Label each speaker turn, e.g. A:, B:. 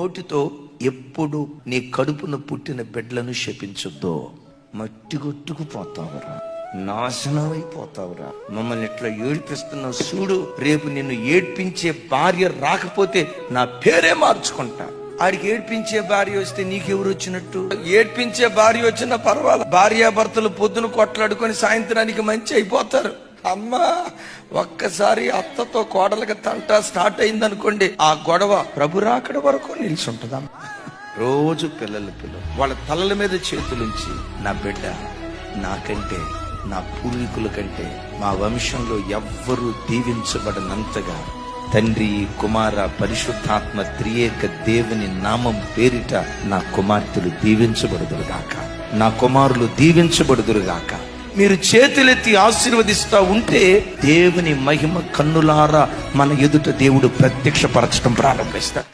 A: నోటితో ఎప్పుడు నీ కడుపున పుట్టిన బిడ్డలను శపించొద్దు. మట్టి కొట్టుకుపోతావురా, నాశనం అయిపోతావురా. మమ్మల్ని ఇట్లా ఏడ్పిస్తున్నావు చూడు, రేపు నిన్ను ఏడ్పించే భార్య రాకపోతే నా పేరే మార్చుకుంటా. ఆడికి ఏడ్పించే భార్య వస్తే నీకెవరు వచ్చినట్టు? ఏడ్పించే భార్య వచ్చినా పర్వాలేదు, భార్యాభర్తలు పొద్దున కొట్లాడుకొని సాయంత్రానికి మంచి అయిపోతారు. అమ్మా, ఒక్కసారి అత్తతో కోడలకి తంట స్టార్ట్ అయిందనుకోండి, ఆ గొడవ ప్రభు రాకడ వరకు నిలిచుంటదమ్మా. రోజు పిల్లలు వాళ్ళ తలల మీద చేతులుంచి, నా బిడ్డ నాకంటే, నా పూర్వీకుల కంటే, మా వంశంలో ఎవ్వరూ దీవించబడనంతగా తండ్రి, కుమార, పరిశుద్ధాత్మ త్రియేక దేవుని నామం పేరిట నా కుమార్తెలు దీవించబడుదురుగాక, నా కుమారులు దీవించబడుదురుగాక. మీరు చేతులెత్తి ఆశీర్వదిస్తా ఉంటే దేవుని మహిమ కన్నులారా మన ఎదుట దేవుడు ప్రత్యక్షపరచడం ప్రారంభిస్తాడు.